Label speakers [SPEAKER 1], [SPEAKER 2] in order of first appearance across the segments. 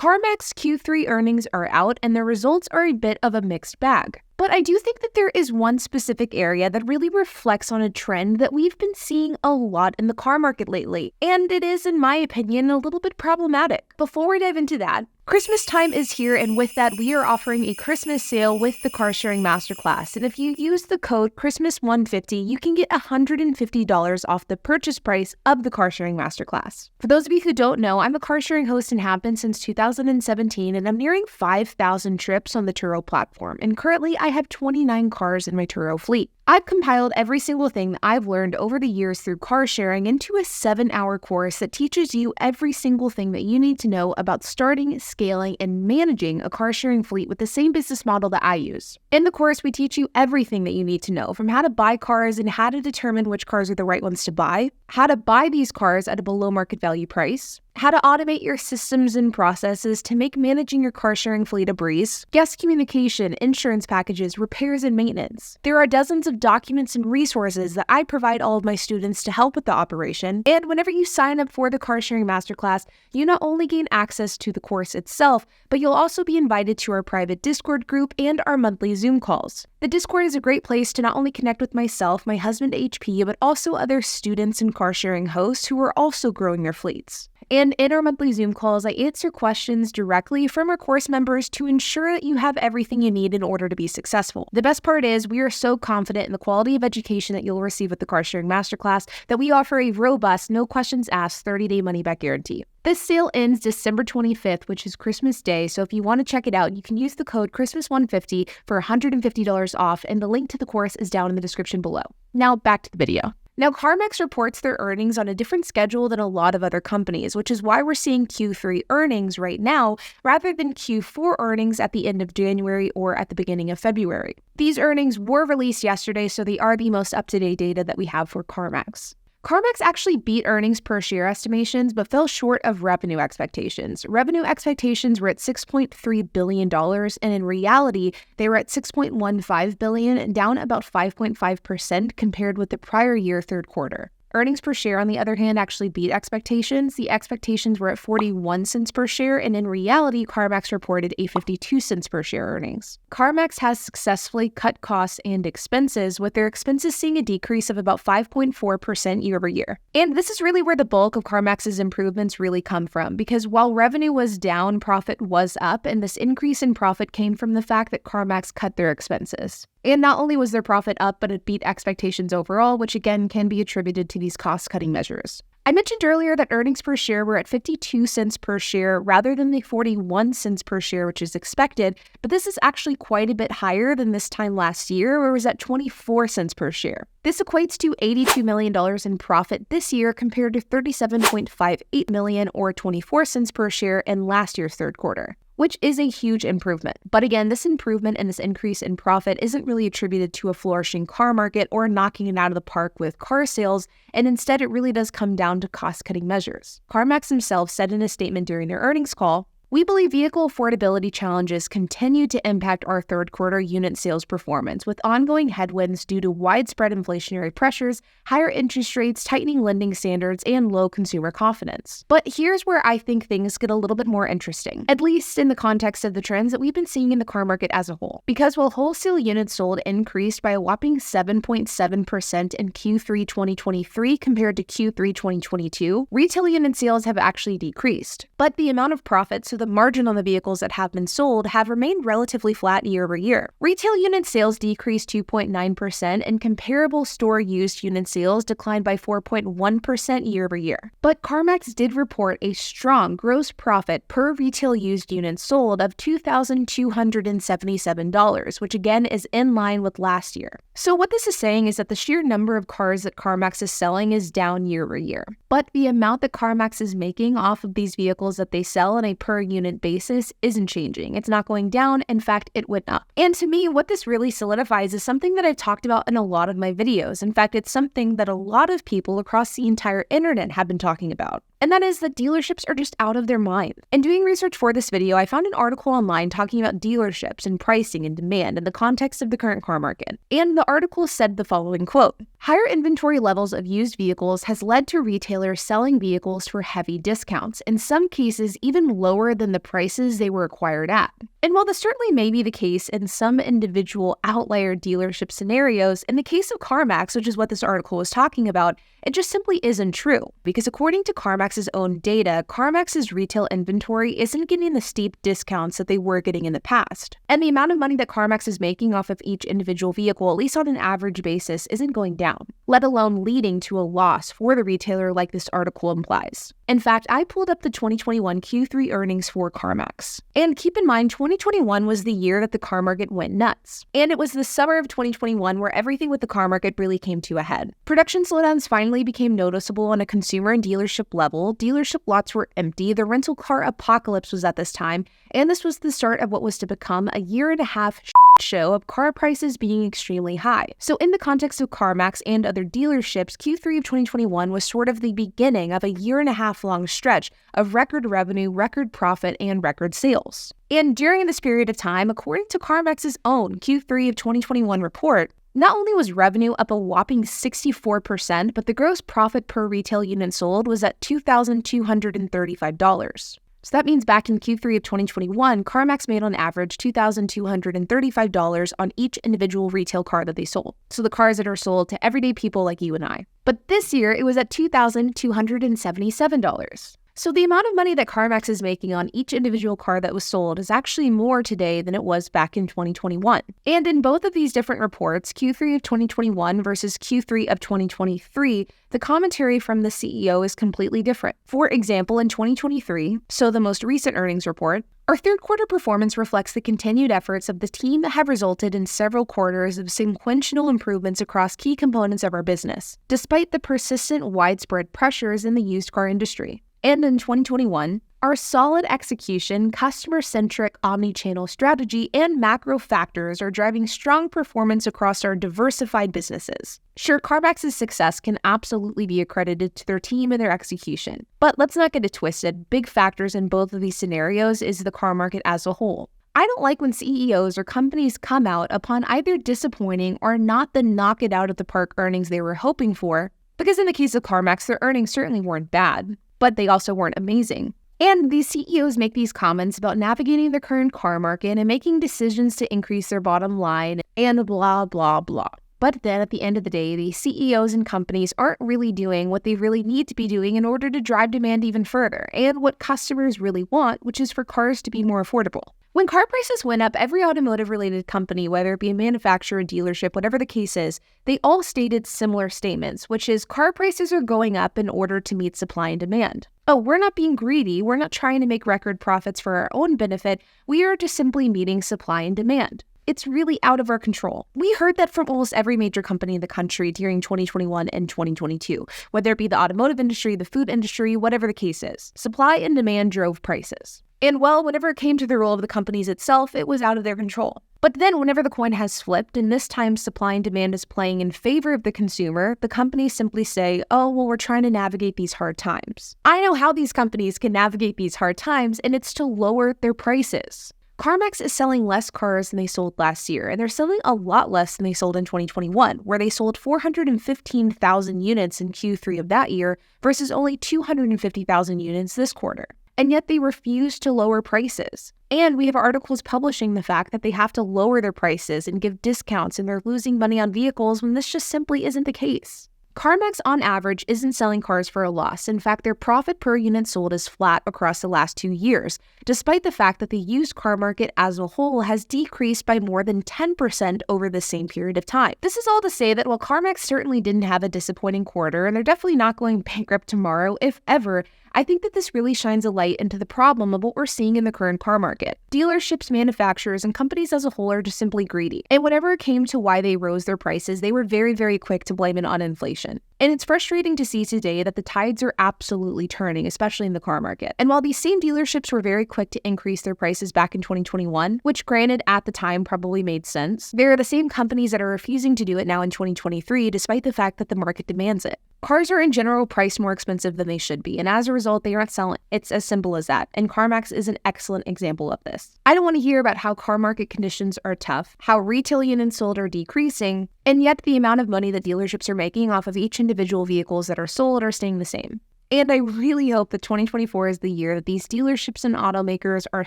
[SPEAKER 1] CarMax Q3 earnings are out and their results are a bit of a mixed bag. But I do think that there is one specific area that really reflects on a trend that we've been seeing a lot in the car market lately, and it is, in my opinion, a little bit problematic. Before we dive into that, Christmas time is here, and with that, we are offering a Christmas sale with the Car Sharing Masterclass. And if you use the code Christmas150, you can get $150 off the purchase price of the Car Sharing Masterclass. For those of you who don't know, I'm a car sharing host and have been since 2017, and I'm nearing 5,000 trips on the Turo platform. And currently, I have 29 cars in my Turo fleet. I've compiled every single thing that I've learned over the years through car sharing into a 7-hour course that teaches you every single thing that you need to know about starting, scaling, and managing a car sharing fleet with the same business model that I use. In the course, we teach you everything that you need to know, from how to buy cars and how to determine which cars are the right ones to buy, how to buy these cars at a below market value price, how to automate your systems and processes to make managing your car sharing fleet a breeze, guest communication, insurance packages, repairs, and maintenance. There are dozens of documents and resources that I provide all of my students to help with the operation. And whenever you sign up for the Car Sharing Masterclass, you not only gain access to the course itself, but you'll also be invited to our private Discord group and our monthly Zoom calls. The Discord is a great place to not only connect with myself, my husband HP, but also other students and car sharing hosts who are also growing their fleets. And in our monthly Zoom calls, I answer questions directly from our course members to ensure that you have everything you need in order to be successful. The best part is we are so confident in the quality of education that you'll receive with the Car Sharing Masterclass that we offer a robust, no questions asked 30-day money-back guarantee. This sale ends December 25th, which is Christmas Day, so if you want to check it out, you can use the code Christmas150 for $150 off, and the link to the course is down in the description below. Now back to the video. Now, CarMax reports their earnings on a different schedule than a lot of other companies, which is why we're seeing Q3 earnings right now rather than Q4 earnings at the end of January or at the beginning of February. These earnings were released yesterday, so they are the most up-to-date data that we have for CarMax. CarMax actually beat earnings per share estimations, but fell short of revenue expectations. Revenue expectations were at $6.3 billion, and in reality, they were at $6.15 billion, down about 5.5% compared with the prior year third quarter. Earnings per share, on the other hand, actually beat expectations. The expectations were at 41 cents per share, and in reality, CarMax reported a 52 cents per share earnings. CarMax has successfully cut costs and expenses, with their expenses seeing a decrease of about 5.4% year over year. And this is really where the bulk of CarMax's improvements really come from, because while revenue was down, profit was up, and this increase in profit came from the fact that CarMax cut their expenses. And not only was their profit up, but it beat expectations overall, which again can be attributed to these cost-cutting measures. I mentioned earlier that earnings per share were at 52 cents per share rather than the 41 cents per share, which is expected, but this is actually quite a bit higher than this time last year, where it was at 24 cents per share. This equates to $82 million in profit this year compared to $37.58 million or 24 cents per share in last year's third quarter, which is a huge improvement. But again, this improvement and this increase in profit isn't really attributed to a flourishing car market or knocking it out of the park with car sales, and instead it really does come down to cost-cutting measures. CarMax themselves said in a statement during their earnings call, "We believe vehicle affordability challenges continue to impact our third quarter unit sales performance, with ongoing headwinds due to widespread inflationary pressures, higher interest rates, tightening lending standards, and low consumer confidence." But here's where I think things get a little bit more interesting, at least in the context of the trends that we've been seeing in the car market as a whole. Because while wholesale units sold increased by a whopping 7.7% in Q3 2023 compared to Q3 2022, retail unit sales have actually decreased. But the amount of profit, so the margin on the vehicles that have been sold, have remained relatively flat year over year. Retail unit sales decreased 2.9%, and comparable store used unit sales declined by 4.1% year over year. But CarMax did report a strong gross profit per retail used unit sold of $2,277, which again is in line with last year. So what this is saying is that the sheer number of cars that CarMax is selling is down year over year. But the amount that CarMax is making off of these vehicles that they sell on a per unit basis isn't changing. It's not going down. In fact, it went up. And to me, what this really solidifies is something that I've talked about in a lot of my videos. In fact, it's something that a lot of people across the entire internet have been talking about. and that is that dealerships are just out of their mind. In doing research for this video, I found an article online talking about dealerships and pricing and demand in the context of the current car market. And the article said the following quote, "Higher inventory levels of used vehicles has led to retailers selling vehicles for heavy discounts, in some cases even lower than the prices they were acquired at." And while this certainly may be the case in some individual outlier dealership scenarios, in the case of CarMax, which is what this article was talking about, it just simply isn't true. Because according to CarMax's own data, CarMax's retail inventory isn't getting the steep discounts that they were getting in the past. And the amount of money that CarMax is making off of each individual vehicle, at least on an average basis, isn't going down, let alone leading to a loss for the retailer like this article implies. In fact, I pulled up the 2021 Q3 earnings for CarMax. And keep in mind, 2021 was the year that the car market went nuts. And it was the summer of 2021 where everything with the car market really came to a head. Production slowdowns finally became noticeable on a consumer and dealership level. Dealership lots were empty. The rental car apocalypse was at this time. And this was the start of what was to become a year-and-a-half show of car prices being extremely high. So in the context of CarMax and other dealerships, Q3 of 2021 was sort of the beginning of a year-and-a-half long stretch of record revenue, record profit, and record sales. And during this period of time, according to CarMax's own Q3 of 2021 report, not only was revenue up a whopping 64%, but the gross profit per retail unit sold was at $2,235. So that means back in Q3 of 2021, CarMax made on average $2,235 on each individual retail car that they sold. So the cars that are sold to everyday people like you and I. But this year, it was at $2,277. So the amount of money that CarMax is making on each individual car that was sold is actually more today than it was back in 2021. And in both of these different reports, Q3 of 2021 versus Q3 of 2023, the commentary from the CEO is completely different. For example, in 2023, so the most recent earnings report, our third quarter performance reflects the continued efforts of the team that have resulted in several quarters of sequential improvements across key components of our business, despite the persistent widespread pressures in the used car industry. And in 2021, our solid execution, customer-centric omni-channel strategy, and macro factors are driving strong performance across our diversified businesses. Sure, CarMax's success can absolutely be accredited to their team and their execution. But let's not get it twisted. Big factors in both of these scenarios is the car market as a whole. I don't like when CEOs or companies come out upon either disappointing or not the knock-it-out-of-the-park earnings they were hoping for, because in the case of CarMax, their earnings certainly weren't bad, but they also weren't amazing. And these CEOs make these comments about navigating the current car market and making decisions to increase their bottom line and blah, blah, blah. But then at the end of the day, the CEOs and companies aren't really doing what they really need to be doing in order to drive demand even further, and what customers really want, which is for cars to be more affordable. When car prices went up, every automotive-related company, whether it be a manufacturer, dealership, whatever the case is, they all stated similar statements, which is car prices are going up in order to meet supply and demand. Oh, we're not being greedy. We're not trying to make record profits for our own benefit. We are just simply meeting supply and demand. It's really out of our control. We heard that from almost every major company in the country during 2021 and 2022, whether it be the automotive industry, the food industry, whatever the case is. Supply and demand drove prices. And well, whenever it came to the role of the companies itself, it was out of their control. But then whenever the coin has flipped, and this time supply and demand is playing in favor of the consumer, the companies simply say, oh, well, we're trying to navigate these hard times. I know how these companies can navigate these hard times, and it's to lower their prices. CarMax is selling less cars than they sold last year, and they're selling a lot less than they sold in 2021, where they sold 415,000 units in Q3 of that year versus only 250,000 units this quarter. And yet they refuse to lower prices. And we have articles publishing the fact that they have to lower their prices and give discounts, and they're losing money on vehicles when this just simply isn't the case. CarMax, on average, isn't selling cars for a loss. In fact, their profit per unit sold is flat across the last 2 years, despite the fact that the used car market as a whole has decreased by more than 10% over the same period of time. This is all to say that while CarMax certainly didn't have a disappointing quarter, and they're definitely not going bankrupt tomorrow, if ever, I think that this really shines a light into the problem of what we're seeing in the current car market. Dealerships, manufacturers, and companies as a whole are just simply greedy. And whenever it came to why they rose their prices, they were very, very quick to blame it on inflation. And it's frustrating to see today that the tides are absolutely turning, especially in the car market. And while these same dealerships were very quick to increase their prices back in 2021, which granted at the time probably made sense, they're the same companies that are refusing to do it now in 2023, despite the fact that the market demands it. Cars are in general priced more expensive than they should be, and as a result, result, they aren't selling. It's as simple as that. And CarMax is an excellent example of this. I don't want to hear about how car market conditions are tough, how retail units sold are decreasing, and yet the amount of money that dealerships are making off of each individual vehicles that are sold are staying the same. And I really hope that 2024 is the year that these dealerships and automakers are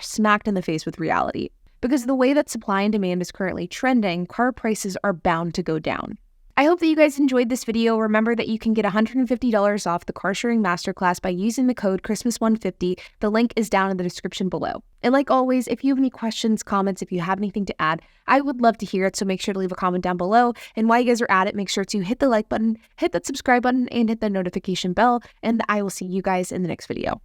[SPEAKER 1] smacked in the face with reality. Because the way that supply and demand is currently trending, car prices are bound to go down. I hope that you guys enjoyed this video. Remember that you can get $150 off the car sharing masterclass by using the code Christmas150. The link is down in the description below. And like always, if you have any questions, comments, if you have anything to add, I would love to hear it. So make sure to leave a comment down below. And while you guys are at it, make sure to hit the like button, hit that subscribe button, and hit the notification bell. And I will see you guys in the next video.